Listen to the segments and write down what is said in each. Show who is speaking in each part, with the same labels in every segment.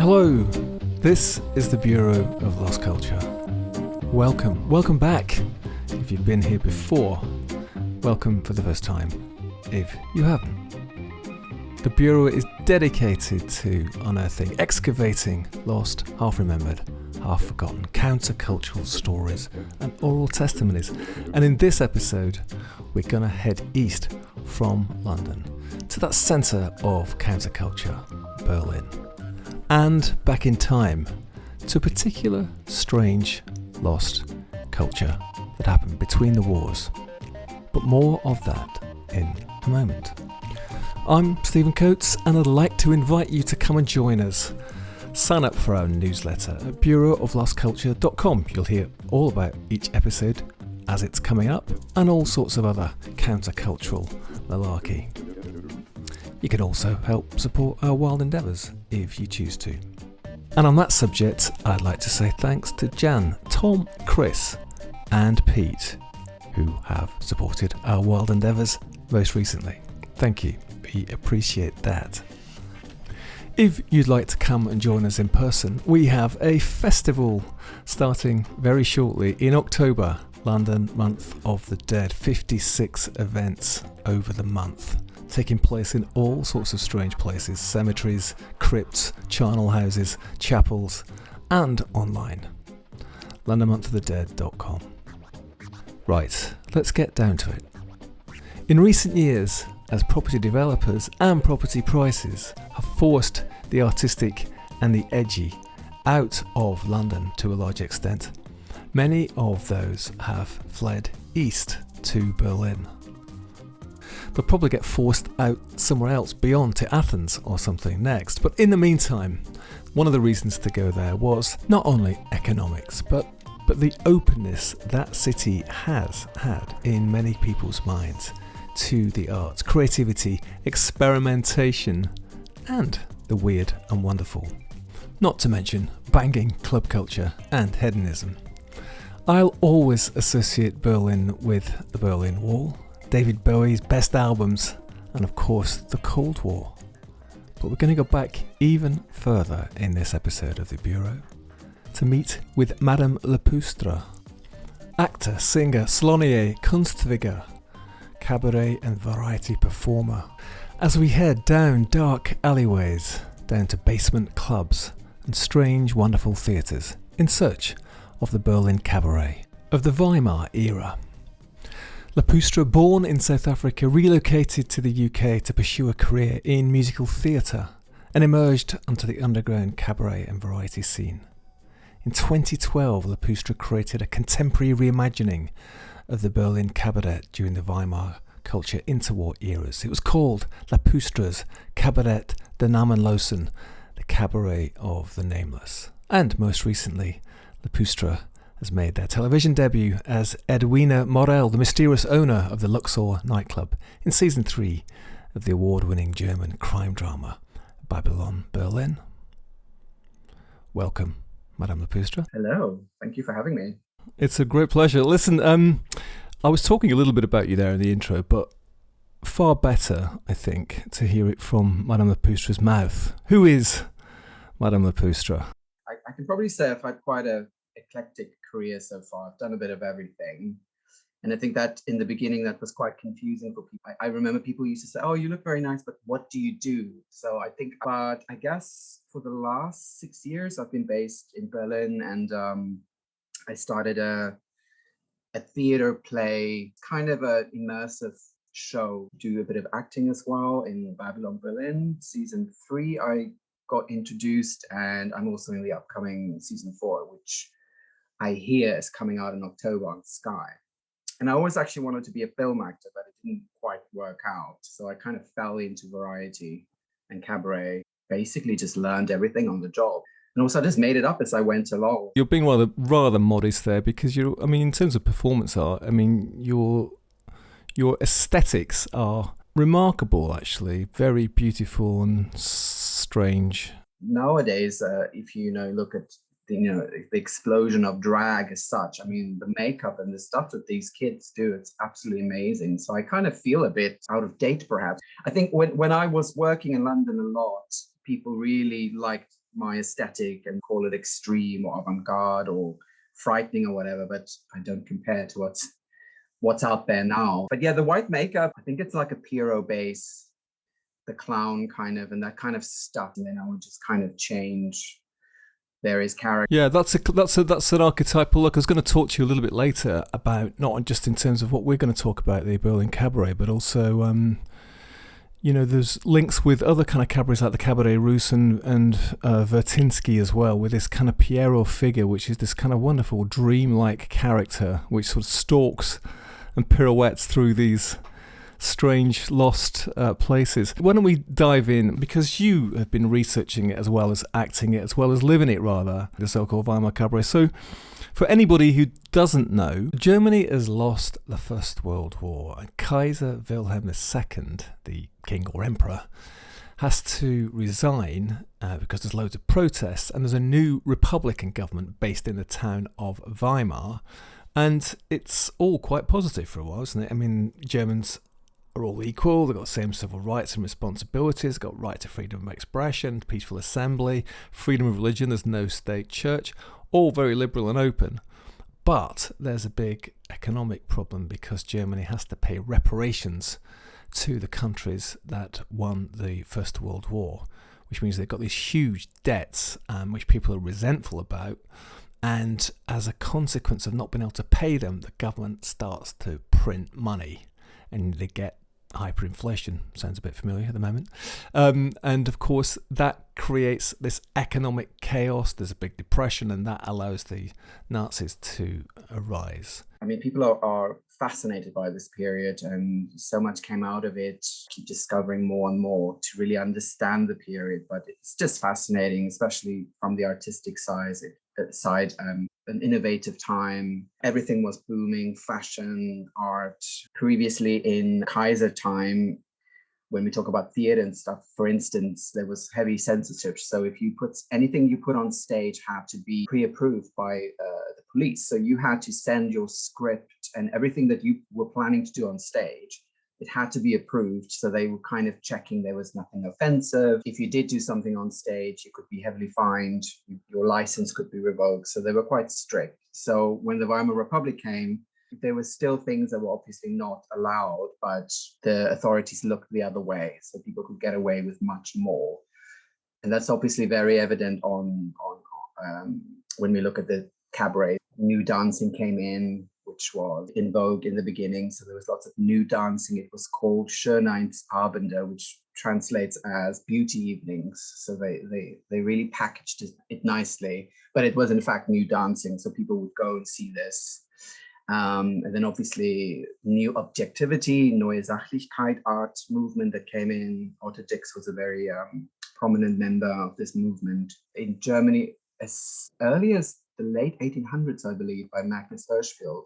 Speaker 1: Hello, this is the Bureau of Lost Culture. Welcome back. If you've been here before, welcome for the first time. If you haven't. The Bureau is dedicated to unearthing, excavating lost, half-remembered, half-forgotten, countercultural stories and oral testimonies. And in this episode, we're going to head east from London to that centre of counterculture, Berlin. And back in time to a particular strange lost culture that happened between the wars. But more of that in a moment. I'm Stephen Coates and I'd like to invite you to come and join us. Sign up for our newsletter at bureauoflostculture.com. You'll hear all about each episode as it's coming up and all sorts of other countercultural malarkey. You can also help support our wild endeavours if you choose to. And on that subject, I'd like to say thanks to Jan, Tom, Chris and Pete, who have supported our wild endeavours most recently. Thank you, we appreciate that. If you'd like to come and join us in person, we have a festival starting very shortly in October, London Month of the Dead, 56 events over the month. Taking place in all sorts of strange places, cemeteries, crypts, charnel houses, chapels, and online. LondonMonthOfTheDead.com. Right, let's get down to it. In recent years, as property developers and property prices have forced the artistic and the edgy out of London to a large extent, many of those have fled east to Berlin. They'll probably get forced out somewhere else beyond to Athens or something next. But in the meantime, one of the reasons to go there was not only economics, but the openness that city has had in many people's minds to the arts, creativity, experimentation, and the weird and wonderful. Not to mention banging club culture and hedonism. I'll always associate Berlin with the Berlin Wall, David Bowie's best albums, and of course the Cold War. But we're going to go back even further in this episode of the Bureau to meet with Madame Le Pustra, actor, singer, salonier, Kunstfiguur, cabaret and variety performer, as we head down dark alleyways, down to basement clubs and strange wonderful theatres in search of the Berlin cabaret of the Weimar era. Le Pustra, born in South Africa, relocated to the UK to pursue a career in musical theatre and emerged onto the underground cabaret and variety scene. In 2012, Le Pustra created a contemporary reimagining of the Berlin Cabaret during the Weimar culture interwar eras. It was called Le Pustra's Cabaret the Nameless, the Cabaret of the Nameless. And most recently, Le Pustra has made their television debut as Edwina Morel, the mysterious owner of the Luxor nightclub, in season 3 of the award-winning German crime drama Babylon Berlin. Welcome, Madame Le Pustra.
Speaker 2: Hello, thank you for having me.
Speaker 1: It's a great pleasure. Listen, I was talking a little bit about you there in the intro, but far better, I think, to hear it from Madame Le Pustra's mouth. Who is Madame Le Pustra?
Speaker 2: I can probably say I've had quite a eclectic career so far. I've done a bit of everything. And I think that in the beginning, that was quite confusing for people. I remember people used to say, oh, you look very nice, but what do you do? So I think about, I guess for the last 6 years, I've been based in Berlin, and I started a theater play, kind of an immersive show, do a bit of acting as well in Babylon Berlin. Season 3, I got introduced, and I'm also in the upcoming season 4, which I hear is coming out in October on Sky. And I always actually wanted to be a film actor, but it didn't quite work out. So I kind of fell into variety and cabaret, basically just learned everything on the job. And also I just made it up as I went along.
Speaker 1: You're being rather modest there, because in terms of performance art, your aesthetics are remarkable, actually. Very beautiful and strange.
Speaker 2: Nowadays, if you look at the explosion of drag as such. I mean, the makeup and the stuff that these kids do, it's absolutely amazing. So I kind of feel a bit out of date, perhaps. I think when I was working in London a lot, people really liked my aesthetic and call it extreme or avant-garde or frightening or whatever, but I don't compare to what's out there now. But yeah, the white makeup, I think it's like a Pierrot base, the clown kind of, and that kind of stuff. And then I would just kind of change various characters.
Speaker 1: Yeah, that's an archetypal look. I was going to talk to you a little bit later about, not just in terms of what we're going to talk about, the Berlin Cabaret, but also, there's links with other kind of cabarets like the Cabaret Russe and Vertinsky as well, with this kind of Pierrot figure, which is this kind of wonderful dreamlike character which sort of stalks and pirouettes through these strange lost places. Why don't we dive in, because you have been researching it as well as acting it, as well as living it rather, the so-called Weimar Cabaret. So for anybody who doesn't know, Germany has lost the First World War, and Kaiser Wilhelm II, the king or emperor, has to resign because there's loads of protests, and there's a new Republican government based in the town of Weimar, and it's all quite positive for a while, isn't it? I mean, Germans are all equal, they've got the same civil rights and responsibilities, they've got right to freedom of expression, peaceful assembly, freedom of religion, there's no state church, all very liberal and open. But there's a big economic problem because Germany has to pay reparations to the countries that won the First World War, which means they've got these huge debts which people are resentful about. And as a consequence of not being able to pay them, the government starts to print money and they get hyperinflation. Sounds a bit familiar at the moment. And of course, that creates this economic chaos. There's a big depression, and that allows the Nazis to arise.
Speaker 2: I mean, people are fascinated by this period, and so much came out of it. Keep discovering more and more to really understand the period. But it's just fascinating, especially from the artistic side. An innovative time. Everything was booming, fashion, art. Previously in Kaiser time, when we talk about theater and stuff, for instance, there was heavy censorship. So if you put anything you put on stage had to be pre-approved by the police. So you had to send your script and everything that you were planning to do on stage. It had to be approved. So they were kind of checking there was nothing offensive. If you did do something on stage, you could be heavily fined. Your license could be revoked. So they were quite strict. So when the Weimar Republic came, there were still things that were obviously not allowed, but the authorities looked the other way. So people could get away with much more. And that's obviously very evident on when we look at the cabaret. New dancing came in, which was in vogue in the beginning. So there was lots of new dancing. It was called Schönheitsabende, which translates as beauty evenings. So they really packaged it nicely, but it was in fact new dancing. So people would go and see this. And then obviously new objectivity, Neue Sachlichkeit art movement that came in. Dierickx was a very prominent member of this movement in Germany as early as the late 1800s, I believe, by Magnus Hirschfeld.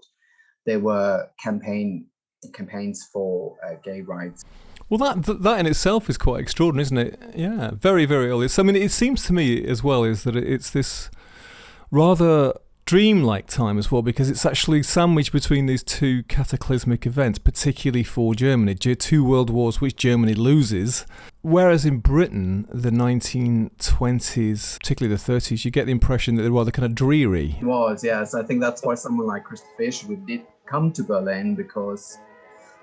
Speaker 2: There were campaigns for gay rights.
Speaker 1: Well, that in itself is quite extraordinary, isn't it? Yeah, very, very early. So, I mean, it seems to me as well is that it's this rather dreamlike time as well, because it's actually sandwiched between these two cataclysmic events, particularly for Germany, two world wars which Germany loses. Whereas in Britain, the 1920s, particularly the 30s, you get the impression that they're rather kind of dreary.
Speaker 2: It was, yes. I think that's why someone like Christopher Isherwood did come to Berlin, because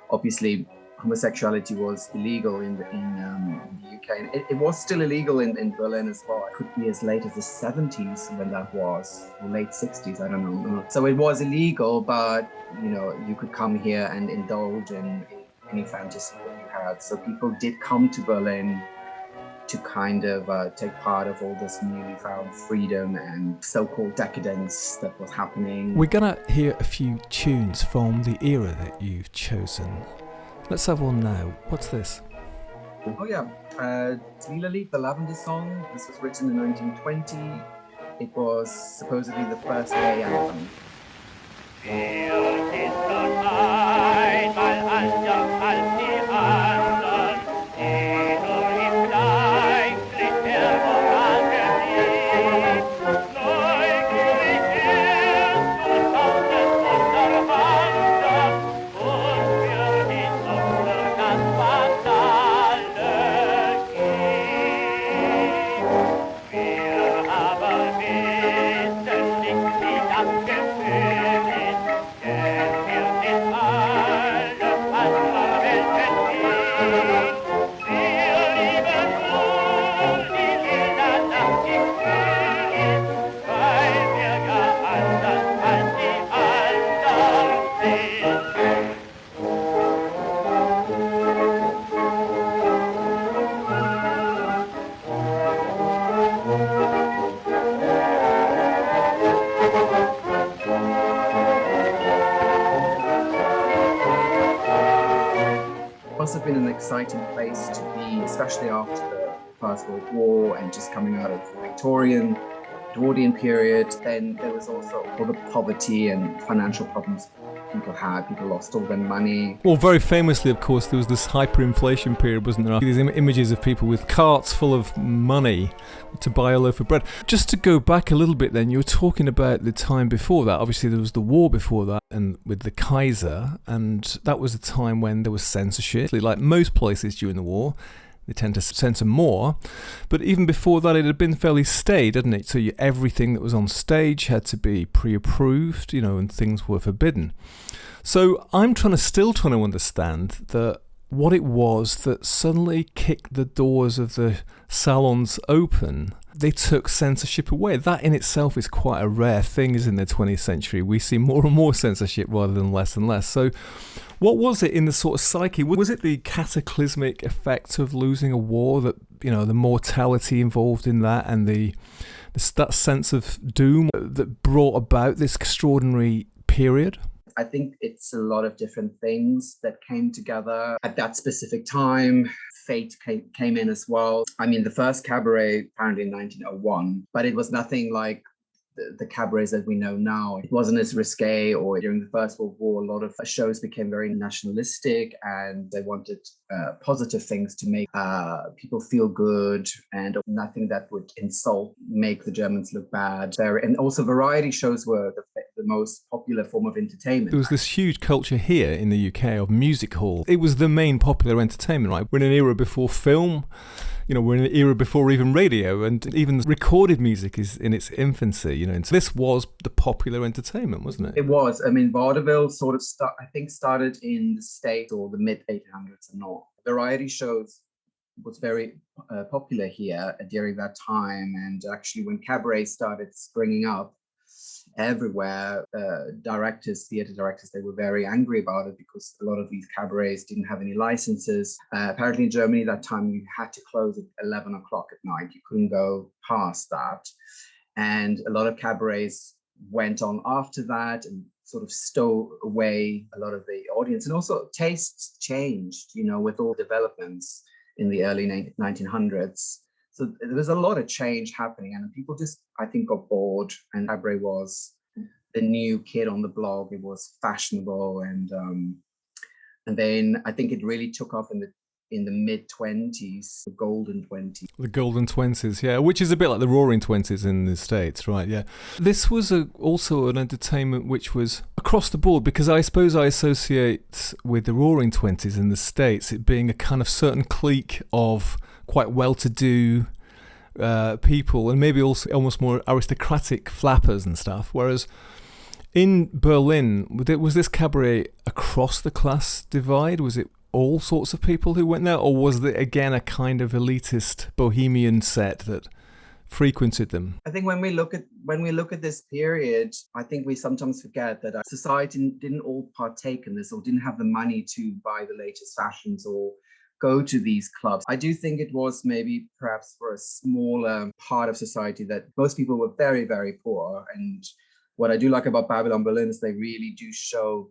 Speaker 2: obviously homosexuality was illegal in the UK. And it was still illegal in Berlin as well. It could be as late as the 70s when that was, or late 60s, I don't know. So it was illegal, but you could come here and indulge in any fantasy that you had. So people did come to Berlin to kind of take part of all this newly found freedom and so-called decadence that was happening.
Speaker 1: We're gonna hear a few tunes from the era that you've chosen. Let's have one now. What's this?
Speaker 2: Oh yeah, Lied, the Lavender Song. This was written in 1920. It was supposedly the first gay anthem.
Speaker 3: Wir
Speaker 2: exciting place to be, especially after the First World War and just coming out of the Victorian, Edwardian period. Then there was also all the poverty and financial problems people had. People lost all their money.
Speaker 1: Well, very famously, of course, there was this hyperinflation period, wasn't there? These images of people with carts full of money to buy a loaf of bread. Just to go back a little bit then, you were talking about the time before that. Obviously, there was the war before that, and with the Kaiser, and that was a time when there was censorship. Like most places during the war, they tend to censor more. But even before that, it had been fairly staid, hadn't it? So everything that was on stage had to be pre-approved, and things were forbidden. So I'm still trying to understand what it was that suddenly kicked the doors of the salons open. They took censorship away. That in itself is quite a rare thing, isn't it, in the 20th century? We see more and more censorship rather than less and less. So what was it in the sort of psyche? Was it the cataclysmic effect of losing a war, that, the mortality involved in that, and that sense of doom that brought about this extraordinary period?
Speaker 2: I think it's a lot of different things that came together at that specific time. Fate came in as well. I mean, the first cabaret apparently in 1901, but it was nothing like the cabarets that we know now. It wasn't as risque, or during the First World War, a lot of shows became very nationalistic, and they wanted positive things to make people feel good, and nothing that would make the Germans look bad. And also variety shows were the most popular form of entertainment.
Speaker 1: There was this huge culture here in the UK of music hall. It was the main popular entertainment, right? We're in an era before film. We're in an era before even radio, and even recorded music is in its infancy, and so this was the popular entertainment, wasn't it?
Speaker 2: It was. I mean, vaudeville sort of started in the States or the mid-1800s and all. Variety shows was very popular here during that time, and actually when cabaret started springing up everywhere, theater directors, they were very angry about it, because a lot of these cabarets didn't have any licenses. Apparently in Germany that time you had to close at 11 o'clock at night. You couldn't go past that. And a lot of cabarets went on after that and sort of stole away a lot of the audience. And also tastes changed, with all developments in the early 1900s. So there was a lot of change happening, and people just, I think, got bored. And cabaret was the new kid on the block. It was fashionable, and then I think it really took off in the mid-20s, the golden 20s.
Speaker 1: The golden 20s, yeah, which is a bit like the roaring 20s in the States, right? Yeah. This was also an entertainment which was across the board, because I suppose I associate with the roaring 20s in the States it being a kind of certain clique of quite well-to-do people, and maybe also almost more aristocratic flappers and stuff, whereas in Berlin, was this cabaret across the class divide? Was it all sorts of people who went there, or was it again a kind of elitist bohemian set that frequented them?
Speaker 2: I think when we look at this period, I think we sometimes forget that our society didn't all partake in this, or didn't have the money to buy the latest fashions or go to these clubs. I do think it was maybe perhaps for a smaller part of society that most people were very, very poor. And what I do like about Babylon Berlin is they really do show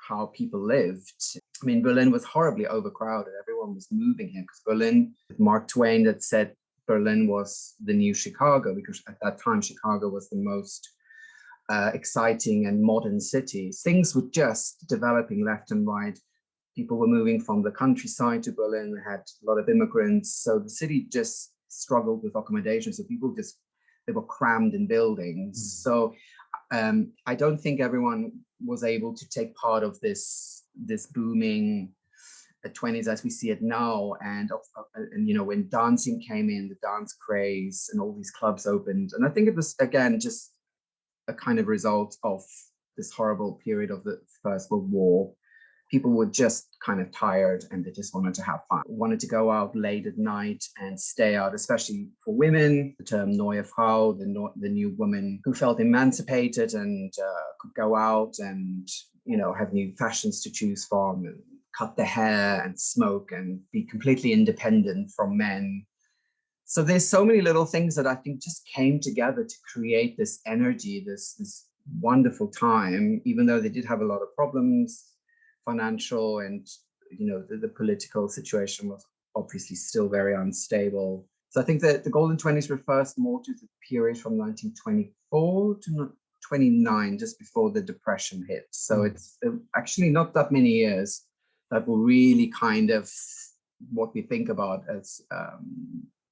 Speaker 2: how people lived. I mean, Berlin was horribly overcrowded. Everyone was moving here, because Berlin, Mark Twain that said Berlin was the new Chicago, because at that time, Chicago was the most exciting and modern city. Things were just developing left and right. People were moving from the countryside to Berlin. They had a lot of immigrants. So the city just struggled with accommodation. So people they were crammed in buildings. So I don't think everyone was able to take part of this booming 20s as we see it now. And when dancing came in, the dance craze, and all these clubs opened. And I think it was, again, just a kind of result of this horrible period of the First World War. People were just kind of tired, and they just wanted to have fun, wanted to go out late at night and stay out, especially for women. The term Neue Frau, the new woman who felt emancipated and could go out and, have new fashions to choose from, and cut their hair and smoke and be completely independent from men. So there's so many little things that I think just came together to create this energy, this wonderful time, even though they did have a lot of problems, financial and the political situation was obviously still very unstable. So I think that the golden 20s refers more to the period from 1924 to 29, just before the Depression hit. So it's actually not that many years that were really kind of what we think about as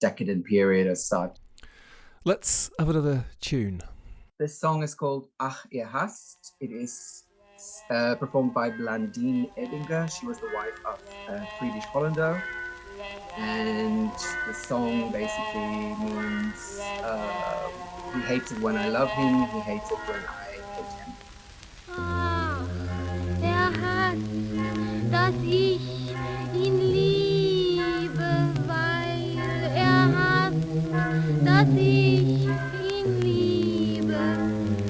Speaker 2: decadent period as such.
Speaker 1: Let's have another tune.
Speaker 2: This song is called Ach, ihr hasst. It is performed by Blandine Edinger. She was the wife of Friedrich Hollander. And the song basically means he hates it when I love him, he hates it when I hate him.
Speaker 3: Ach, hasst, dass ich ihn liebe, weil hasst, dass ich ihn liebe.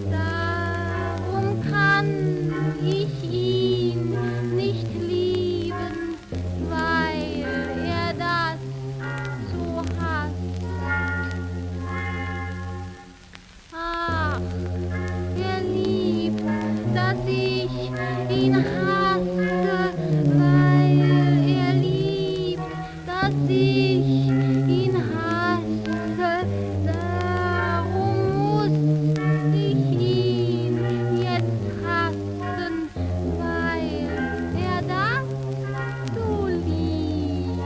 Speaker 3: Darum kann ich ihn nicht lieben, weil das so hasst. Ach, liebt, dass ich ihn hasse, weil liebt, dass ich ihn hasse. Darum muss ich ihn jetzt hassen, weil das so liebt.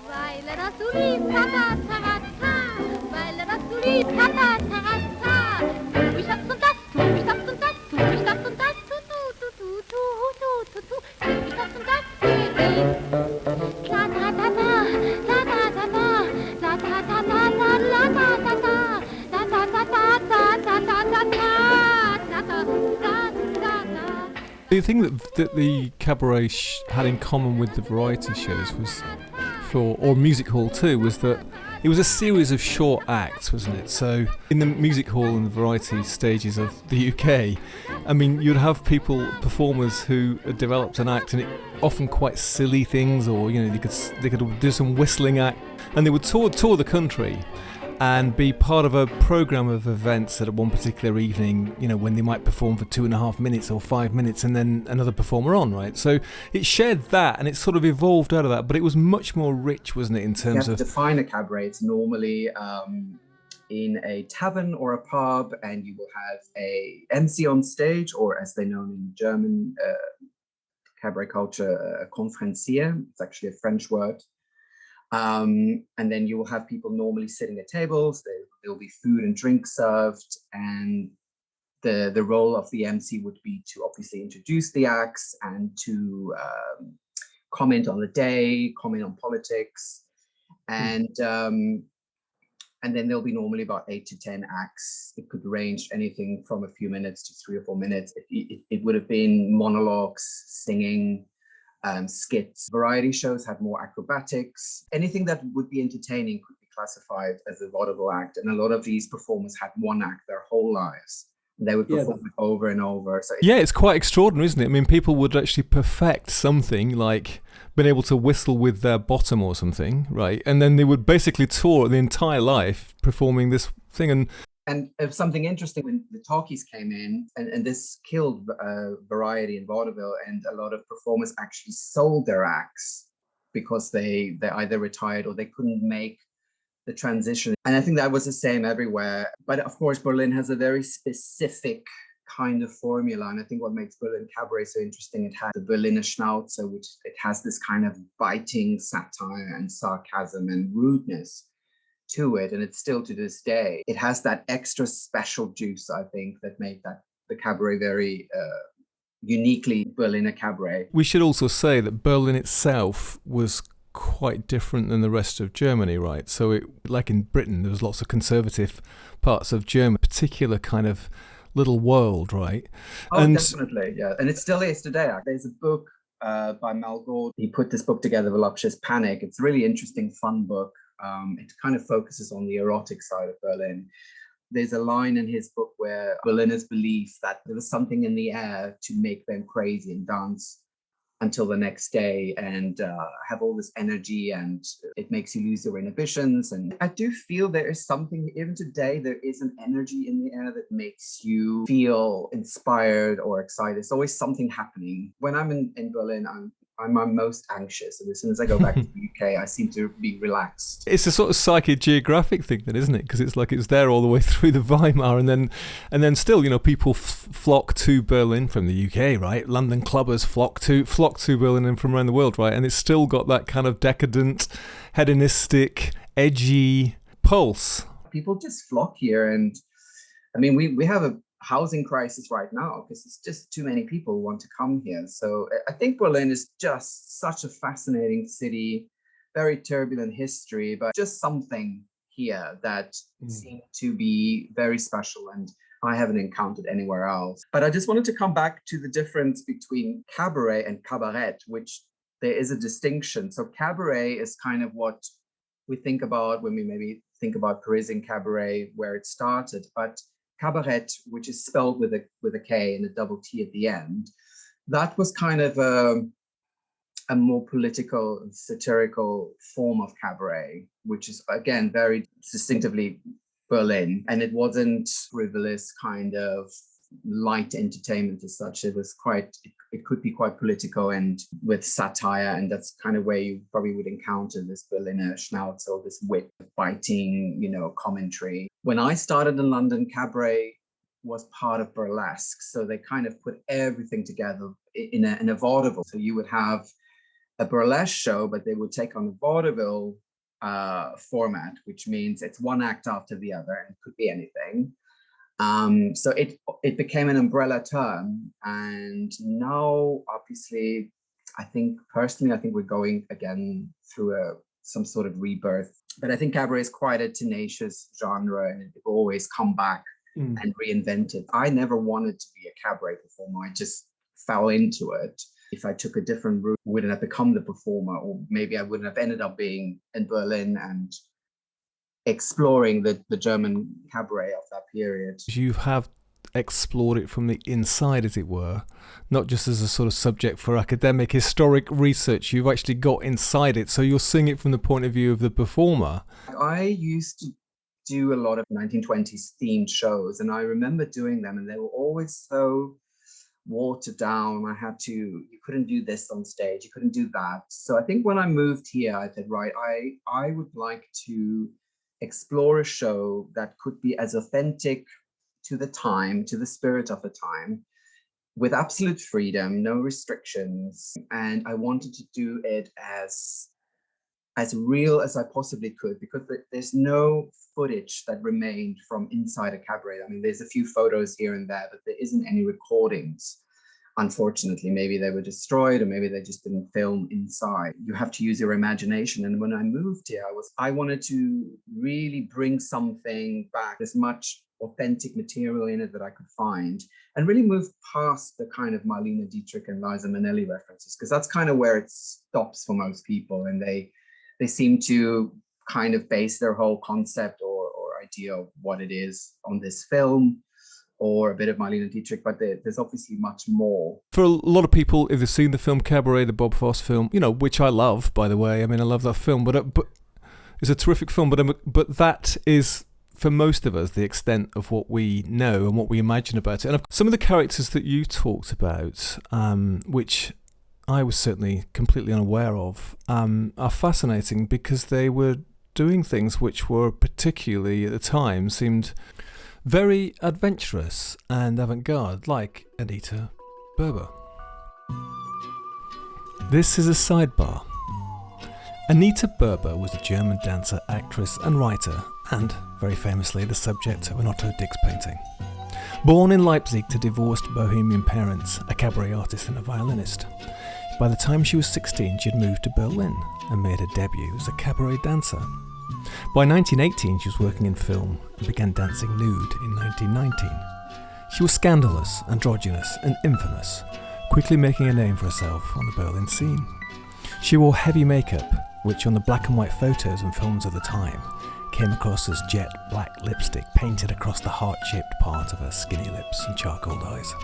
Speaker 3: Weil das so liebt, tata, tarata, weil das so liebt, tata, tarata. Tu mich das und das, tu mich das und das, tu mich das und das, tu, tu mich das und das für ihn. La ta ta ta, la ta ta ta, la ta ta ta ta, la ta ta ta, la ta ta ta ta, ta ta ta ta, ta ta ta.
Speaker 1: The thing that the cabaret had in common with the variety shows was, or music hall too, was that it was a series of short acts, wasn't it? So in the music hall and the variety stages of the UK, I mean, you'd have performers who had developed an act, and it often quite silly things, or they could do some whistling act, and they would tour the country and be part of a program of events at one particular evening, when they might perform for 2.5 minutes or 5 minutes and then another performer on, right? So it shared that, and it sort of evolved out of that, but it was much more rich, wasn't it, in terms of...
Speaker 2: To define a cabaret, it's normally in a tavern or a pub, and you will have a MC on stage, or as they're known in German cabaret culture, a conferencier. It's actually a French word. And then you will have people normally sitting at tables. There will be food and drink served, and the role of the MC would be to obviously introduce the acts and to comment on the day, comment on politics, and then there'll be normally about 8 to 10 acts. It could range anything from a few minutes to 3 or 4 minutes. It would have been monologues, singing, skits. Variety shows had more acrobatics. Anything that would be entertaining could be classified as a vaudeville act, and a lot of these performers had one act their whole lives. They would perform it over and over. So
Speaker 1: it's quite extraordinary, isn't it? I mean, people would actually perfect something like being able to whistle with their bottom or something, right? And then they would basically tour the entire life performing this thing.
Speaker 2: And something interesting, when the talkies came in, and this killed variety in vaudeville, and a lot of performers actually sold their acts because they either retired or they couldn't make the transition. And I think that was the same everywhere. But of course, Berlin has a very specific kind of formula. And I think what makes Berlin Cabaret so interesting, it has the Berliner Schnauze, which it has this kind of biting satire and sarcasm and rudeness to it, and it's still to this day. It has that extra special juice, I think, that made the cabaret very uniquely Berliner cabaret.
Speaker 1: We should also say that Berlin itself was quite different than the rest of Germany, right? So like in Britain, there was lots of conservative parts of Germany, particular kind of little world, right?
Speaker 2: Definitely, yeah. And it still is today. There's a book by Malgord. He put this book together, Voluptuous Panic. It's a really interesting, fun book. It kind of focuses on the erotic side of Berlin. There's a line in his book where Berliners believe that there was something in the air to make them crazy and dance until the next day and have all this energy, and it makes you lose your inhibitions. And I do feel there is something, even today, there is an energy in the air that makes you feel inspired or excited. There's always something happening. When I'm in Berlin, I'm most anxious, and as soon as I go back to the UK, I seem to be relaxed.
Speaker 1: It's a sort of psychogeographic thing then, isn't it? Because it's like it's there all the way through the Weimar, and then still, you know, people flock to Berlin from the UK, right? London clubbers flock to Berlin and from around the world, right? And it's still got that kind of decadent, hedonistic, edgy pulse.
Speaker 2: People just flock here, and I mean, we have a housing crisis right now because it's just too many people who want to come here. So I think Berlin is just such a fascinating city, very turbulent history, but just something here that seemed to be very special and I haven't encountered anywhere else. But I just wanted to come back to the difference between cabaret and cabaret, which there is a distinction. So cabaret is kind of what we think about when we maybe think about Parisian cabaret, where it started, but Kabarett, which is spelled with a K and a double T at the end, that was kind of a more political, satirical form of cabaret, which is, again, very distinctively Berlin. And it wasn't frivolous kind of light entertainment as such. It was it could be quite political and with satire, and that's kind of where you probably would encounter this Berliner Schnauze, this wit, biting, you know, commentary. When I started in London, cabaret was part of burlesque, so they kind of put everything together in a vaudeville. So you would have a burlesque show, but they would take on the vaudeville format, which means it's one act after the other, and it could be anything. So it became an umbrella term, and now obviously I think we're going again through some sort of rebirth. But I think cabaret is quite a tenacious genre, and it will always come back and reinvent it. I never wanted to be a cabaret performer. I just fell into it. If I took a different route, I wouldn't have become the performer, or maybe I wouldn't have ended up being in Berlin and exploring the German cabaret of that period.
Speaker 1: You have explored it from the inside, as it were, not just as a sort of subject for academic, historic research. You've actually got inside it, so you're seeing it from the point of view of the performer.
Speaker 2: I used to do a lot of 1920s themed shows, and I remember doing them, and they were always so watered down. You couldn't do this on stage, you couldn't do that. So I think when I moved here, I said, right, I would like to explore a show that could be as authentic to the time, to the spirit of the time, with absolute freedom, no restrictions. And I wanted to do it as real as I possibly could, because there's no footage that remained from inside a cabaret. I mean, there's a few photos here and there, but there isn't any recordings. Unfortunately, maybe they were destroyed, or maybe they just didn't film inside. You have to use your imagination. And when I moved here, I wanted to really bring something back, as much authentic material in it that I could find, and really move past the kind of Marlene Dietrich and Liza Minnelli references, because that's kind of where it stops for most people. And they seem to kind of base their whole concept or idea of what it is on this film, or a bit of Marlene Dietrich, but there's obviously much more. For
Speaker 1: a lot of people, if they've seen the film Cabaret, the Bob Fosse film, you know, which I love, by the way. I mean, I love that film, but it's a terrific film. But that is, for most of us, the extent of what we know and what we imagine about it. And some of the characters that you talked about, which I was certainly completely unaware of, are fascinating, because they were doing things which were, particularly at the time, seemed very adventurous and avant-garde, like Anita Berber. This is a sidebar. Anita Berber was a German dancer, actress and writer, and, very famously, the subject of an Otto Dix painting. Born in Leipzig to divorced bohemian parents, a cabaret artist and a violinist. By the time she was 16, she had moved to Berlin and made her debut as a cabaret dancer. By 1918, she was working in film and began dancing nude in 1919. She was scandalous, androgynous, and infamous, quickly making a name for herself on the Berlin scene. She wore heavy makeup, which on the black and white photos and films of the time came across as jet black lipstick painted across the heart-shaped part of her skinny lips and charcoal eyes.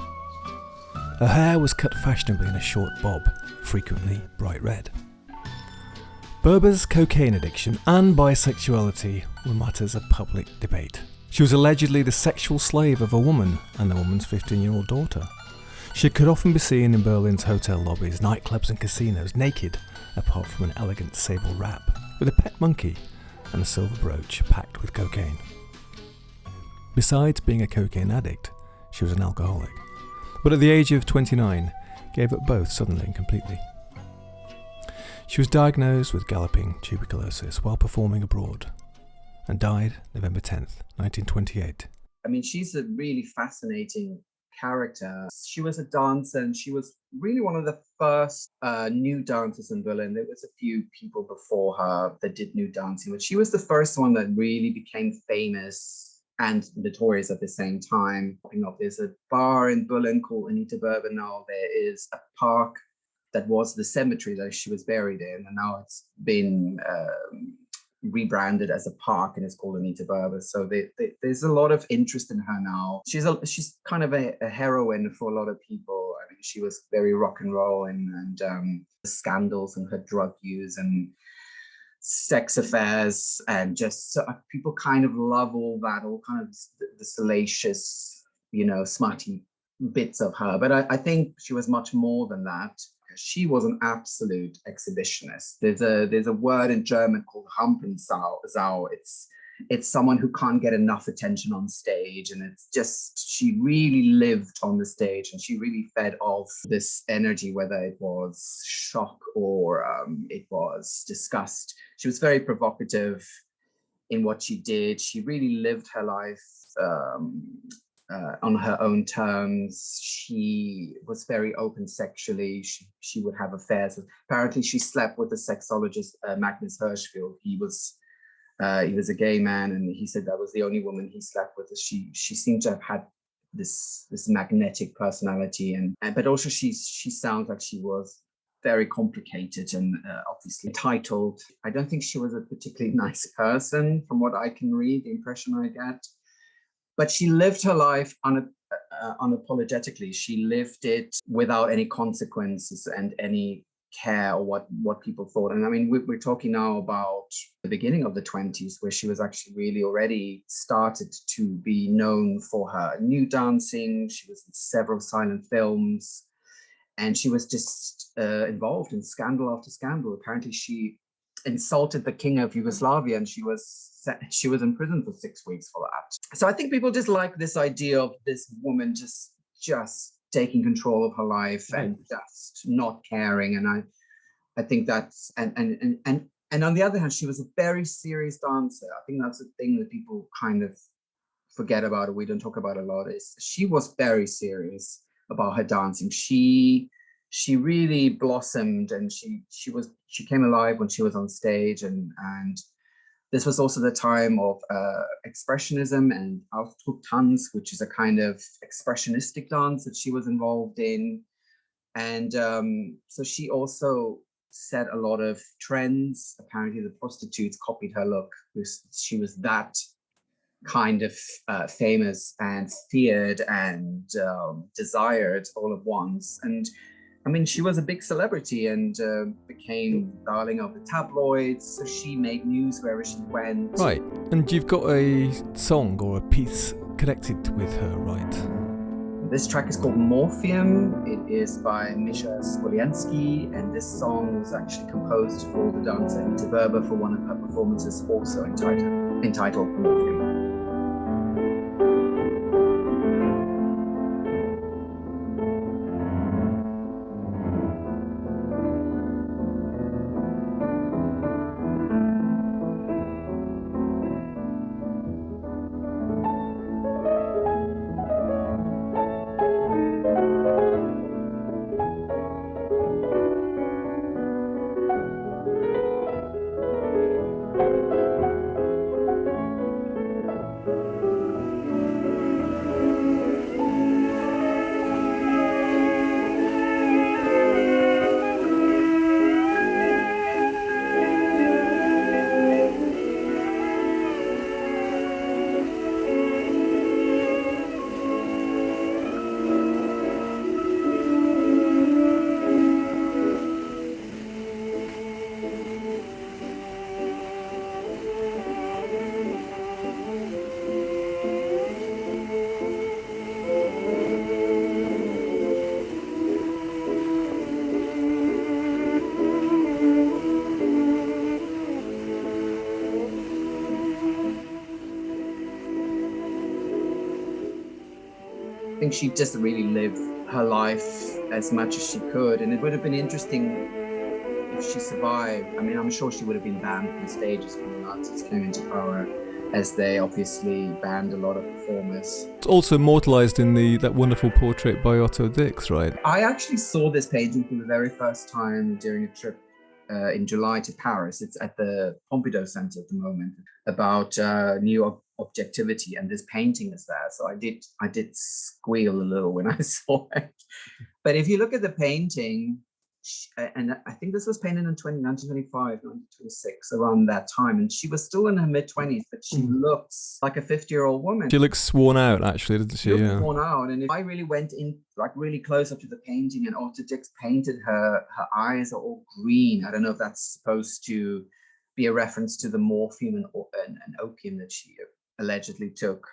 Speaker 1: Her hair was cut fashionably in a short bob, frequently bright red. Berber's cocaine addiction and bisexuality were matters of public debate. She was allegedly the sexual slave of a woman and the woman's 15-year-old daughter. She could often be seen in Berlin's hotel lobbies, nightclubs and casinos, naked, apart from an elegant sable wrap, with a pet monkey and a silver brooch packed with cocaine. Besides being a cocaine addict, she was an alcoholic, but at the age of 29, gave up both suddenly and completely. She was diagnosed with galloping tuberculosis while performing abroad and died November 10th, 1928.
Speaker 2: I mean, she's a really fascinating character. She was a dancer and she was really one of the first new dancers in Berlin. There was a few people before her that did new dancing, but she was the first one that really became famous and notorious at the same time. There's a bar in Berlin called Anita Berber now. There is a park that was the cemetery that she was buried in, and now it's been rebranded as a park and it's called Anita Berber. So there's a lot of interest in her now. She's kind of a heroine for a lot of people. I mean, she was very rock and roll and the scandals and her drug use and sex affairs, and just people kind of love all that, all kind of the salacious, smutty bits of her. But I think she was much more than that. She was an absolute exhibitionist. There's a word in German called Rampensau. It's someone who can't get enough attention on stage, and it's just, she really lived on the stage and she really fed off this energy, whether it was shock or it was disgust. She was very provocative in what she did. She really lived her life on her own terms. She was very open sexually. She would have affairs. Apparently, she slept with the sexologist Magnus Hirschfeld. He was a gay man, and he said that was the only woman he slept with. She seemed to have had this magnetic personality, but also she sounds like she was very complicated and obviously entitled. I don't think she was a particularly nice person, from what I can read, the impression I get. But she lived her life unapologetically. She lived it without any consequences and any care or what people thought. And I mean, we're talking now about the beginning of the 20s, where she was actually really already started to be known for her new dancing. She was in several silent films, and she was just involved in scandal after scandal. Apparently, she insulted the king of Yugoslavia, and she was in prison for 6 weeks for that. So I think people just like this idea of this woman just taking control of her life and just not caring. And I think that's and on the other hand, she was a very serious dancer. I think that's the thing that people kind of forget about, or we don't talk about a lot, is she was very serious about her dancing. She really blossomed, and she came alive when she was on stage, and this was also the time of expressionism and Ausdrucktanz, which is a kind of expressionistic dance that she was involved in. And so she also set a lot of trends. Apparently the prostitutes copied her look. She was that kind of famous and feared and desired all at once. And I mean, she was a big celebrity and became darling of the tabloids. So she made news wherever she went.
Speaker 1: Right, and you've got a song or a piece connected with her, right?
Speaker 2: This track is called Morphium. It is by Michel, and this song was actually composed for the dancer Anita Berber for one of her performances, also entitled Morphium. think she just really lived her life as much as she could. And it would have been interesting if she survived. I mean, I'm sure she would have been banned from stages when the Nazis came into power, as they obviously banned a lot of performers.
Speaker 1: It's also immortalised in that wonderful portrait by Otto Dix, right?
Speaker 2: I actually saw this painting for the very first time during a trip in July to Paris. It's at the Pompidou Center at the moment, about new objectivity, and this painting is there. So I did squeal a little when I saw it. But if you look at the painting, and I think this was painted in 1925, 1926, around that time. And she was still in her mid-20s, but she looks like a 50-year-old woman.
Speaker 1: She looks worn out, actually, doesn't she?
Speaker 2: She looks worn out. And if I really went in, like, really close up to the painting, and Otto Dix painted her eyes are all green. I don't know if that's supposed to be a reference to the morphine and opium that she allegedly took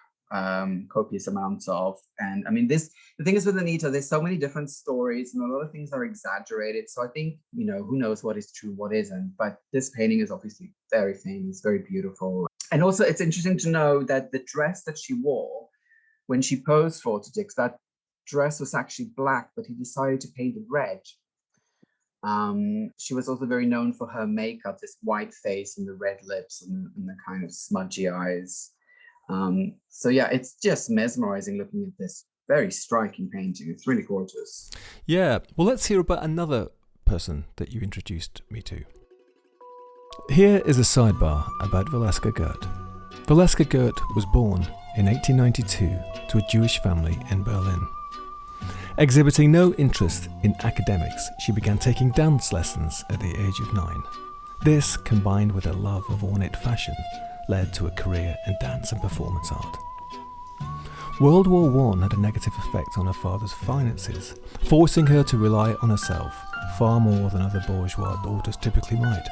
Speaker 2: copious amounts of. And I mean, the thing is with Anita, there's so many different stories and a lot of things are exaggerated. So I think, who knows what is true, what isn't. But this painting is obviously very famous, very beautiful. And also it's interesting to know that the dress that she wore when she posed for Otto Dix, that dress was actually black, but he decided to paint it red. She was also very known for her makeup, this white face and the red lips and the kind of smudgy eyes. So yeah, it's just mesmerizing looking at this very striking painting. It's really gorgeous.
Speaker 1: Yeah, well, let's hear about another person that you introduced me to. Here is a sidebar about Valeska Goethe. Valeska Goethe was born in 1892 to a Jewish family in Berlin. Exhibiting no interest in academics, she began taking dance lessons at the age of 9. This, combined with a love of ornate fashion, led to a career in dance and performance art. World War I had a negative effect on her father's finances, forcing her to rely on herself far more than other bourgeois daughters typically might.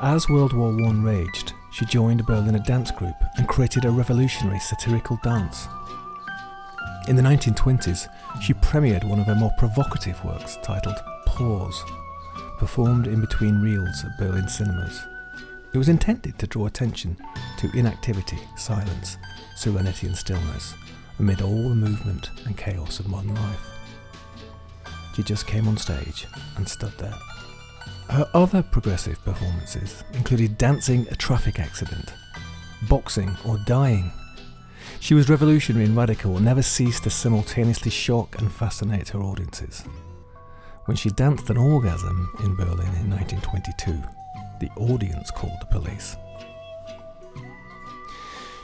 Speaker 1: As World War I raged, she joined a Berliner dance group and created a revolutionary satirical dance. In the 1920s, she premiered one of her more provocative works titled Pause, performed in between reels at Berlin cinemas. It was intended to draw attention to inactivity, silence, serenity and stillness amid all the movement and chaos of modern life. She just came on stage and stood there. Her other progressive performances included dancing a traffic accident, boxing or dying. She was revolutionary and radical and never ceased to simultaneously shock and fascinate her audiences. When she danced an orgasm in Berlin in 1922, the audience called the police.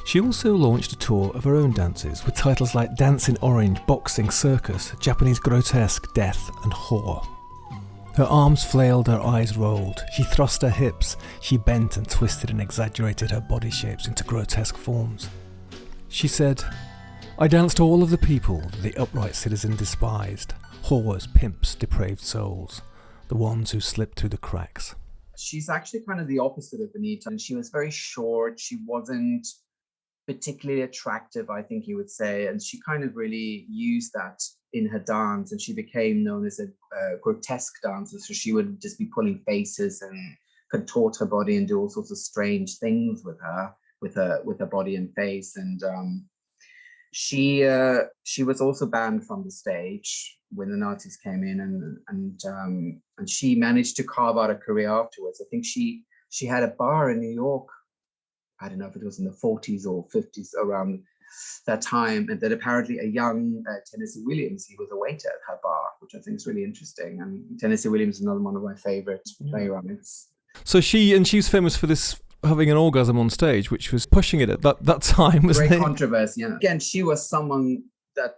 Speaker 1: She also launched a tour of her own dances with titles like Dance in Orange, Boxing, Circus, Japanese Grotesque, Death and Whore. Her arms flailed, her eyes rolled, she thrust her hips, she bent and twisted and exaggerated her body shapes into grotesque forms. She said, "I danced all of the people the upright citizen despised, whores, pimps, depraved souls, the ones who slipped through the cracks."
Speaker 2: She's actually kind of the opposite of Anita, and she was very short. She wasn't particularly attractive, I think you would say, and she kind of really used that in her dance, and she became known as a grotesque dancer. So she would just be pulling faces and contort her body and do all sorts of strange things with her body and face. And she was also banned from the stage when the Nazis came in, and she managed to carve out a career afterwards. I think she had a bar in New York. I don't know if it was in the 40s or 50s, around that time, and that apparently a young Tennessee Williams, he was a waiter at her bar, which I think is really interesting. And Tennessee Williams is another one of my favorite playwrights.
Speaker 1: So she's famous for this, having an orgasm on stage, which was pushing it at that time, wasn't it?
Speaker 2: Great controversy. Yeah. Again, she was someone that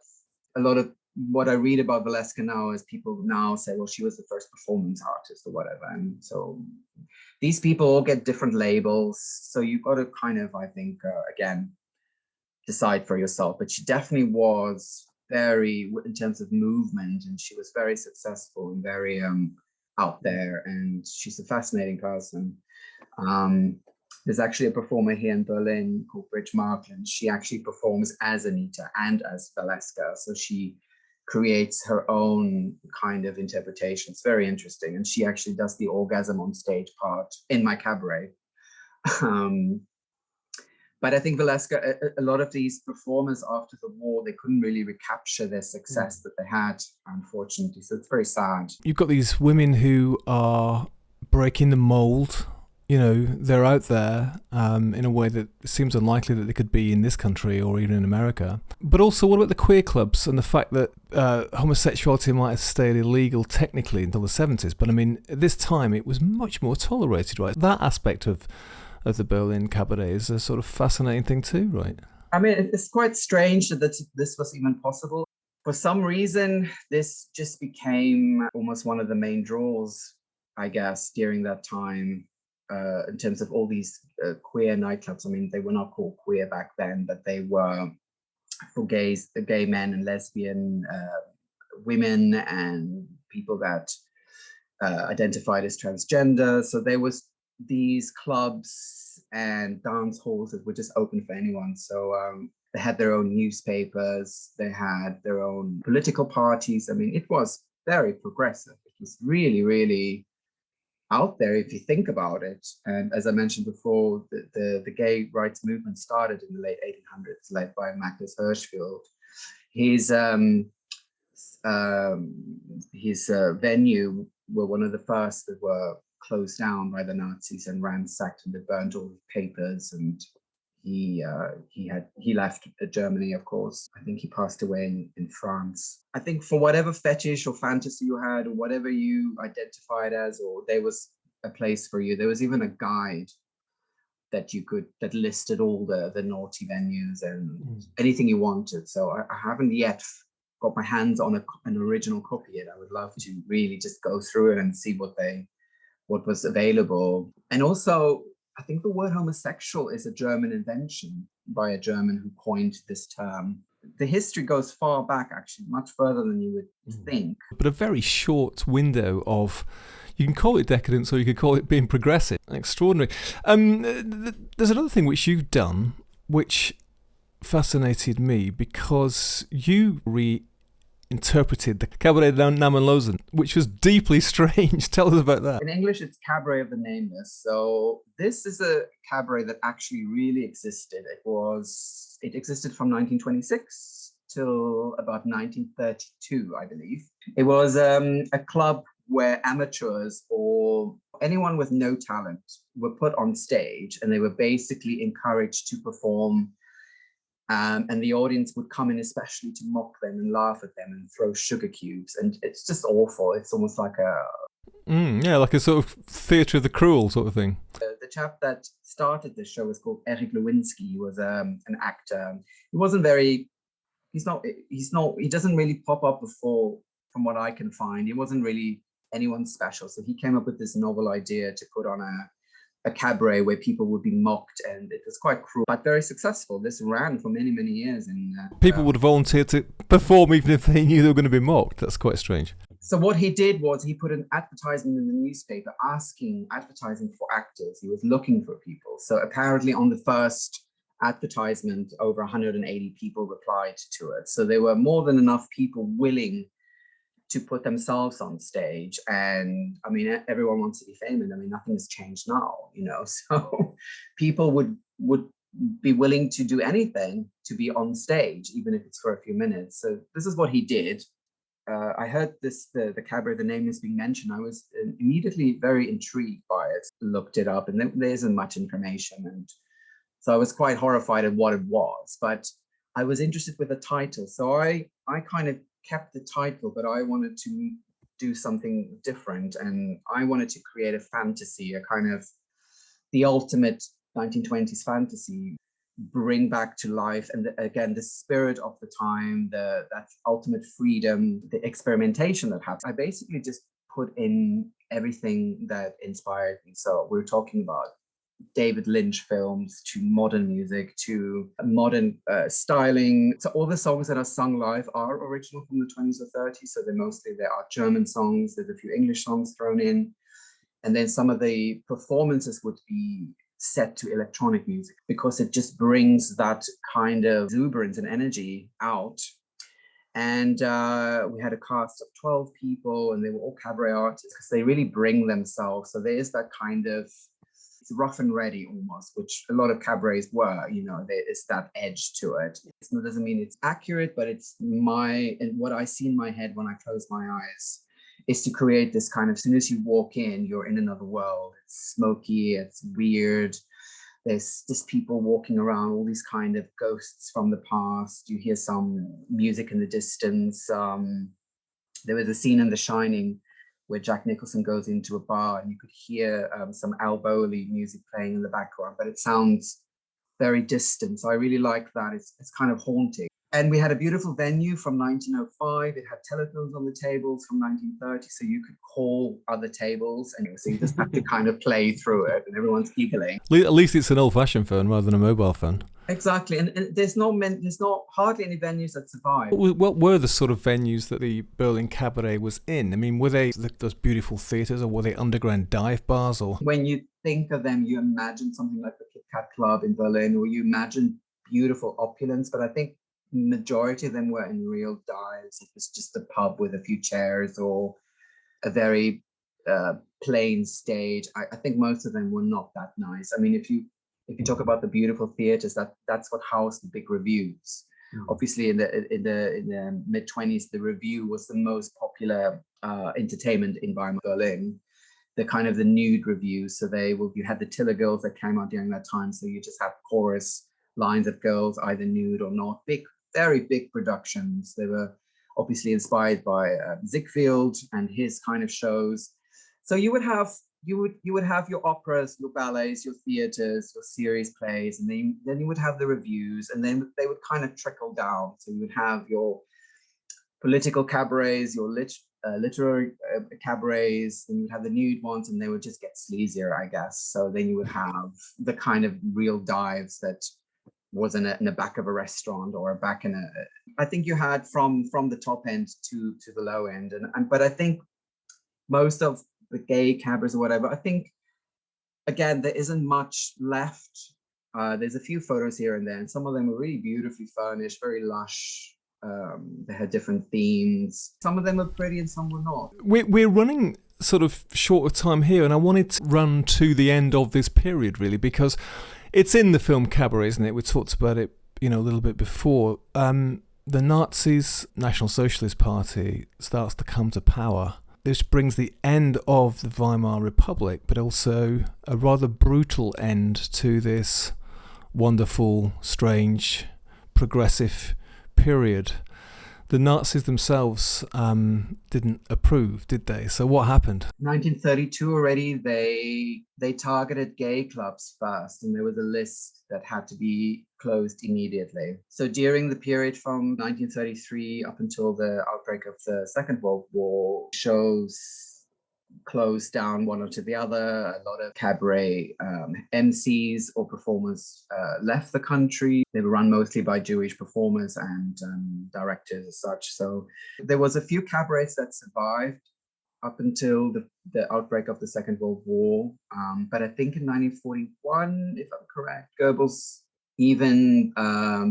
Speaker 2: a lot of what I read about Valeska now is people now say, well, she was the first performance artist or whatever. And so these people all get different labels. So you've got to kind of, I think, again, decide for yourself. But she definitely was very, in terms of movement, and she was very successful and very out there. And she's a fascinating person. There's actually a performer here in Berlin called Bridge Markland. She actually performs as Anita and as Valeska. So she creates her own kind of interpretation. It's very interesting. And she actually does the orgasm on stage part in my cabaret. But I think Valeska, a lot of these performers after the war, they couldn't really recapture their success that they had, unfortunately. So it's very sad.
Speaker 1: You've got these women who are breaking the mold. You know, they're out there in a way that seems unlikely that they could be in this country or even in America. But also, what about the queer clubs and the fact that homosexuality might have stayed illegal technically until the 70s? But I mean, at this time, it was much more tolerated, right? That aspect of the Berlin Cabaret is a sort of fascinating thing too, right?
Speaker 2: I mean, it's quite strange that this was even possible. For some reason, this just became almost one of the main draws, I guess, during that time. In terms of all these queer nightclubs. I mean, they were not called queer back then, but they were for gay men and lesbian women and people that identified as transgender. So there was these clubs and dance halls that were just open for anyone. So they had their own newspapers, they had their own political parties. I mean, it was very progressive. It was really, really out there if you think about it. And as I mentioned before, the gay rights movement started in the late 1800s, led by Magnus Hirschfeld. His venue were one of the first that were closed down by the Nazis and ransacked, and they burned all the papers. And he left Germany, of course. I think he passed away in France. I think for whatever fetish or fantasy you had, or whatever you identified as, or there was a place for you. There was even a guide that listed all the naughty venues and anything you wanted. So I haven't yet got my hands on an original copy yet. I would love to really just go through it and see what was available. And also, I think the word homosexual is a German invention by a German who coined this term. The history goes far back, actually, much further than you would think.
Speaker 1: But a very short window of, you can call it decadence or you could call it being progressive. Extraordinary. There's another thing which you've done, which fascinated me, because you interpreted the Cabaret Nameless, which was deeply strange. Tell us about that.
Speaker 2: In English, it's Cabaret of the Nameless. So this is a cabaret that actually really existed. It existed from 1926 till about 1932, I believe. It was a club where amateurs or anyone with no talent were put on stage, and they were basically encouraged to perform. And the audience would come in especially to mock them and laugh at them and throw sugar cubes. And it's just awful. It's almost like
Speaker 1: like a sort of theatre of the cruel sort of thing.
Speaker 2: The chap that started this show was called Eric Lewinsky. He was an actor. He doesn't really pop up before, from what I can find. He wasn't really anyone special. So he came up with this novel idea to put on a cabaret where people would be mocked, and it was quite cruel, but very successful. This ran for many, many years. And
Speaker 1: people would volunteer to perform even if they knew they were going to be mocked. That's quite strange.
Speaker 2: So what he did was he put an advertisement in the newspaper advertising for actors. He was looking for people. So apparently on the first advertisement, over 180 people replied to it. So there were more than enough people willing to put themselves on stage. And I mean, everyone wants to be famous. I mean, nothing has changed now, so people would be willing to do anything to be on stage, even if it's for a few minutes. So this is what he did. I heard the Cabaret, the name is being mentioned. I was immediately very intrigued by it, looked it up, and there isn't much information. And so I was quite horrified at what it was, but I was interested with the title. So I kind of kept the title, but I wanted to do something different. And I wanted to create a fantasy, a kind of the ultimate 1920s fantasy, bring back to life. And again, the spirit of the time, that ultimate freedom, the experimentation that happened. I basically just put in everything that inspired me. So we're talking about David Lynch films to modern music to modern styling. So all the songs that are sung live are original from the 20s or 30s. So there are German songs, there's a few English songs thrown in. And then some of the performances would be set to electronic music because it just brings that kind of exuberance and energy out. And we had a cast of 12 people, and they were all cabaret artists because they really bring themselves. So there is that kind of it's rough and ready almost, which a lot of cabarets were, you know, there is that edge to it. It doesn't mean it's accurate, but it's and what I see in my head when I close my eyes is to create this kind of, as soon as you walk in, you're in another world. It's smoky, it's weird. There's just people walking around, all these kind of ghosts from the past. You hear some music in the distance. There was a scene in The Shining where Jack Nicholson goes into a bar and you could hear some Al Bowley music playing in the background, but it sounds very distant. So I really like that. It's kind of haunting. And we had a beautiful venue from 1905. It had telephones on the tables from 1930, so you could call other tables, and so you just have to kind of play through it, and everyone's giggling.
Speaker 1: At least it's an old-fashioned phone rather than a mobile phone.
Speaker 2: Exactly, and there's not hardly any venues that survive.
Speaker 1: What were the sort of venues that the Berlin Cabaret was in? I mean, were they those beautiful theatres, or were they underground dive bars? Or
Speaker 2: when you think of them, you imagine something like the Kit Kat Club in Berlin, or you imagine beautiful opulence, but I think majority of them were in real dives. It was just a pub with a few chairs or a very plain stage. I think most of them were not that nice. I mean, if you talk about the beautiful theaters, that's what housed the big revues. Obviously, in the mid-20s, the revue was the most popular entertainment environment in Berlin. The kind of the nude revues. So you had the Tiller Girls that came out during that time. So you just have chorus lines of girls, either nude or not. Very big productions. They were obviously inspired by Ziegfeld and his kind of shows. So you would have your operas, your ballets, your theaters, your series plays, and then you would have the revues, and then they would kind of trickle down. So you would have your political cabarets, your literary cabarets, and you would have the nude ones, and they would just get sleazier, I guess. So then you would have the kind of real dives that was in the back of a restaurant or back in I think you had from the top end to the low end, but I think most of the gay cabarets or whatever, I think again there isn't much left. There's a few photos here and there, and some of them are really beautifully furnished, very lush. They had different themes. Some of them were pretty and some were not.
Speaker 1: We're running sort of short of time here, and I wanted to run to the end of this period really, because it's in the film Cabaret, isn't it? We talked about it, a little bit before. The Nazis, National Socialist Party, starts to come to power. This brings the end of the Weimar Republic, but also a rather brutal end to this wonderful, strange, progressive period. The Nazis themselves didn't approve, did they? So what happened?
Speaker 2: 1932 already, they targeted gay clubs first, and there was a list that had to be closed immediately. So during the period from 1933 up until the outbreak of the Second World War, shows closed down one after the other. A lot of cabaret MCs or performers left the country. They were run mostly by Jewish performers and directors as such. So there was a few cabarets that survived up until the outbreak of the Second World War. But I think in 1941, if I'm correct, Goebbels even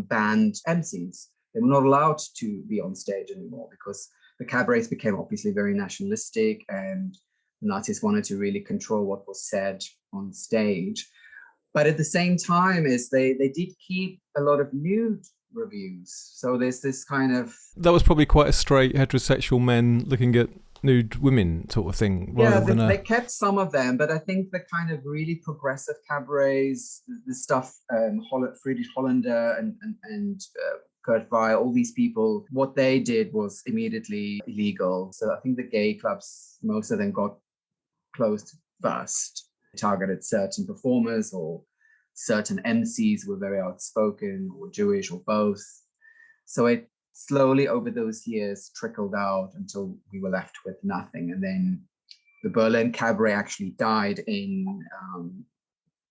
Speaker 2: banned MCs. They were not allowed to be on stage anymore because the cabarets became obviously very nationalistic, and the Nazis wanted to really control what was said on stage. But at the same time, they did keep a lot of nude reviews. So there's this kind of...
Speaker 1: That was probably quite a straight heterosexual men looking at nude women sort of thing.
Speaker 2: Yeah, they kept some of them, but I think the kind of really progressive cabarets, the stuff, Friedrich Hollander and Kurt Weill, all these people, what they did was immediately illegal. So I think the gay clubs, most of them got closed first. They targeted certain performers, or certain MCs were very outspoken or Jewish or both. So it slowly over those years trickled out until we were left with nothing. And then the Berlin Cabaret actually died in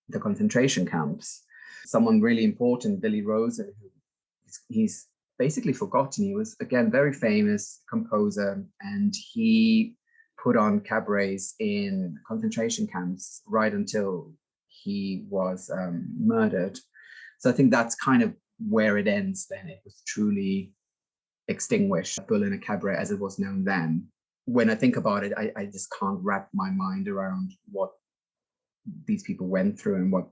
Speaker 2: the concentration camps. Someone really important, Billy Rosen, who he's basically forgotten. He was, again, very famous composer, and he put on cabarets in concentration camps right until he was murdered. So I think that's kind of where it ends then. It was truly extinguished, Berliner Cabaret as it was known then. When I think about it, I just can't wrap my mind around what these people went through and what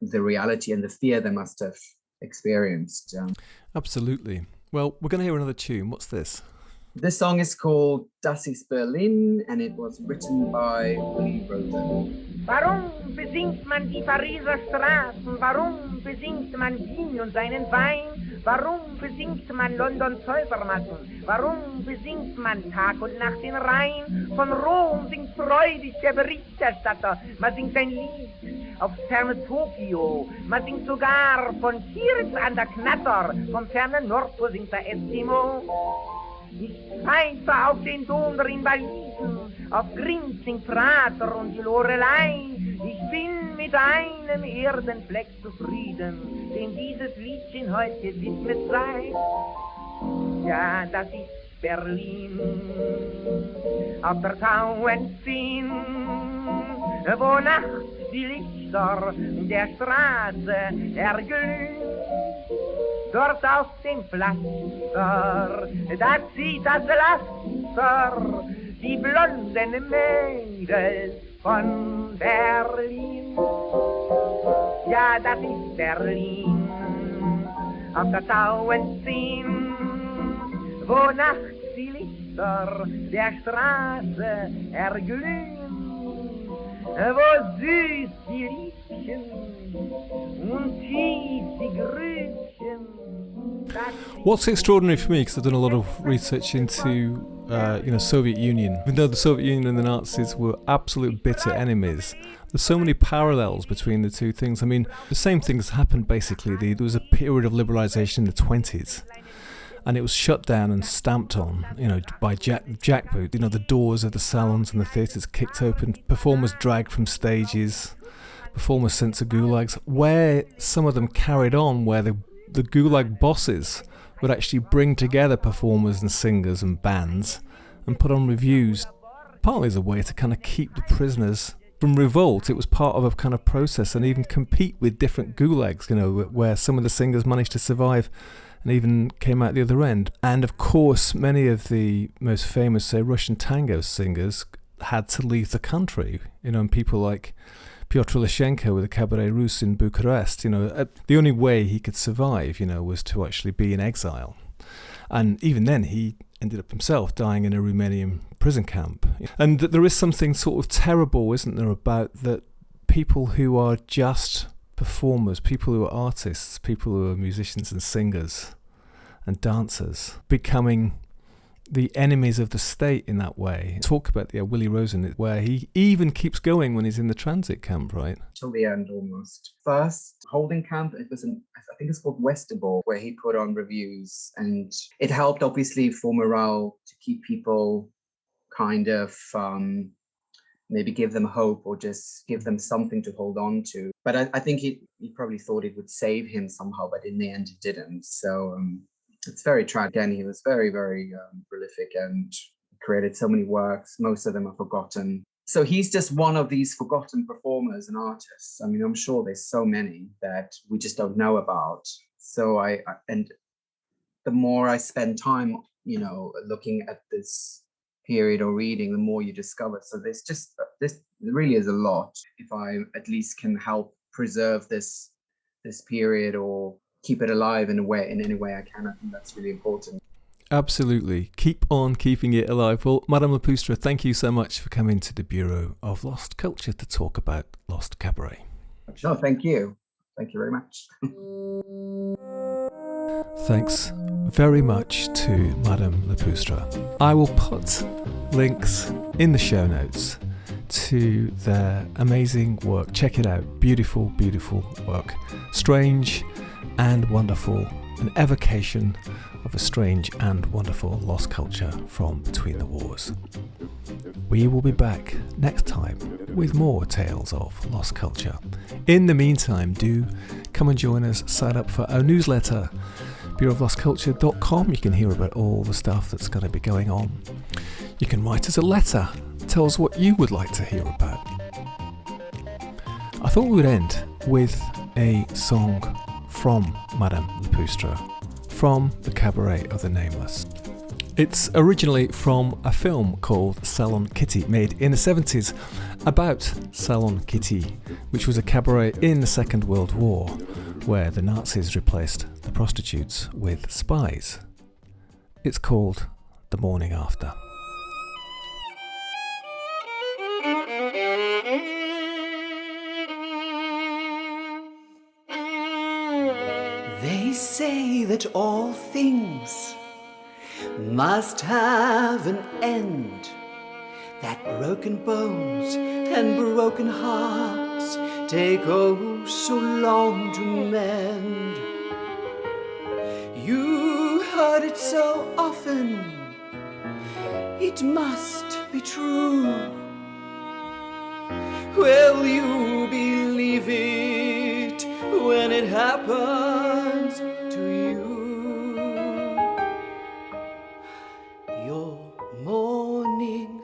Speaker 2: the reality and the fear they must have experienced.
Speaker 1: Absolutely. Well, we're going to hear another tune. What's this?
Speaker 2: This song is called Das ist Berlin, and it was written by Willy Rosen.
Speaker 4: Warum besingt man die Pariser Straßen? Warum besingt man Wien und seinen Wein? Warum besingt man London Zäubermassen? Warum besingt man Tag und Nacht den Rhein? Von Rom singt freudig der Berichterstatter. Man singt ein Lied auf ferne Tokio. Man singt sogar von Dierickx an der Knatter. Vom fernen Nordpol singt der Eskimo. Ich pfeife auf den Dom der Invaliden, auf Grinzing, Prater und die Lorelei. Ich bin mit einem Erdenfleck zufrieden, dem dieses Liedchen heute gewidmet sei. Ja, das ist Berlin, auf der Tauenziehen, wo nachts die Lichter der Straße erglühen. Dort auf dem Pflaster, da zieht das Laster die blonden Mädels von Berlin. Ja, das ist Berlin, auf der Tauenziehen, wo nachts die Lichter der Straße erglühen, wo süß die Liebchen und tief die Grübchen.
Speaker 1: What's extraordinary for me, because I've done a lot of research into, Soviet Union. Even though the Soviet Union and the Nazis were absolute bitter enemies, there's so many parallels between the two things. I mean, the same things happened basically. There was a period of liberalisation in the 20s, and it was shut down and stamped on, by jackboot. The doors of the salons and the theatres kicked open, performers dragged from stages, performers sent to gulags, where some of them carried on, where the gulag bosses would actually bring together performers and singers and bands and put on reviews, partly as a way to kind of keep the prisoners from revolt. It was part of a kind of process, and even compete with different gulags, where some of the singers managed to survive and even came out the other end. And of course, many of the most famous, say, Russian tango singers had to leave the country, and people like Pyotr Lyshenko with the Cabaret Russe in Bucharest, the only way he could survive, was to actually be in exile. And even then, he ended up himself dying in a Romanian prison camp. And there is something sort of terrible, isn't there, about that people who are just performers, people who are artists, people who are musicians and singers and dancers, becoming the enemies of the state in that way. Talk about Willy Rosen, where he even keeps going when he's in the transit camp, right?
Speaker 2: Till the end, almost. First holding camp, I think it's called Westerbork, where he put on reviews, and it helped obviously for morale to keep people kind of maybe give them hope or just give them something to hold on to. But I think he probably thought it would save him somehow, but in the end it didn't. So it's very tragic. Again, he was very, very prolific and created so many works. Most of them are forgotten. So he's just one of these forgotten performers and artists. I mean, I'm sure there's so many that we just don't know about. So and the more I spend time, looking at this period or reading, the more you discover. So this really is a lot. If I at least can help preserve this period or keep it alive in any way I can, I think that's really important.
Speaker 1: Absolutely. Keep on keeping it alive. Well, Madame Le Pustra, thank you so much for coming to the Bureau of Lost Culture to talk about Lost Cabaret.
Speaker 2: No, thank you. Thank you very much.
Speaker 1: Thanks very much to Madame Le Pustra. I will put links in the show notes to their amazing work. Check it out. Beautiful, beautiful work. Strange and wonderful, an evocation of a strange and wonderful lost culture from between the wars. We will be back next time with more tales of lost culture. In the meantime, do come and join us, sign up for our newsletter, bureauoflostculture.com. You can hear about all the stuff that's going to be going on. You can write us a letter, tell us what you would like to hear about. I thought we would end with a song from Madame Le Pustra, from the Cabaret of the Nameless. It's originally from a film called Salon Kitty, made in the 70s about Salon Kitty, which was a cabaret in the Second World War, where the Nazis replaced the prostitutes with spies. It's called The Morning After.
Speaker 5: They say that all things must have an end, that broken bones and broken hearts take oh so long to mend. You heard it so often, it must be true. Will you believe it when it happens to you? Your morning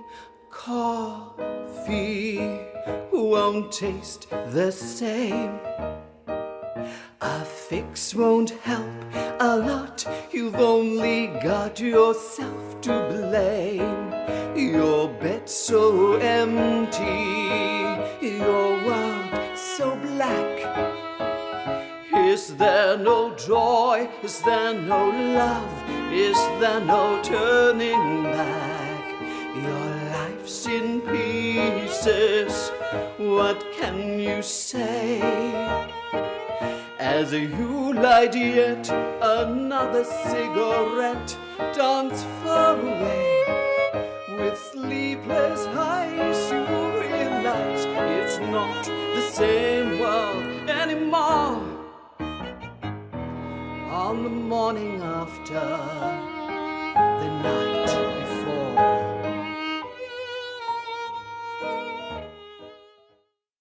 Speaker 5: coffee won't taste the same. A fix won't help a lot, you've only got yourself to blame. Your bed so empty, your world so black. Is there no joy? Is there no love? Is there no turning back? Your life's in pieces, what can you say? As you light yet another cigarette, dance far away. With sleepless eyes you realize it's not the same world anymore. On the morning after the night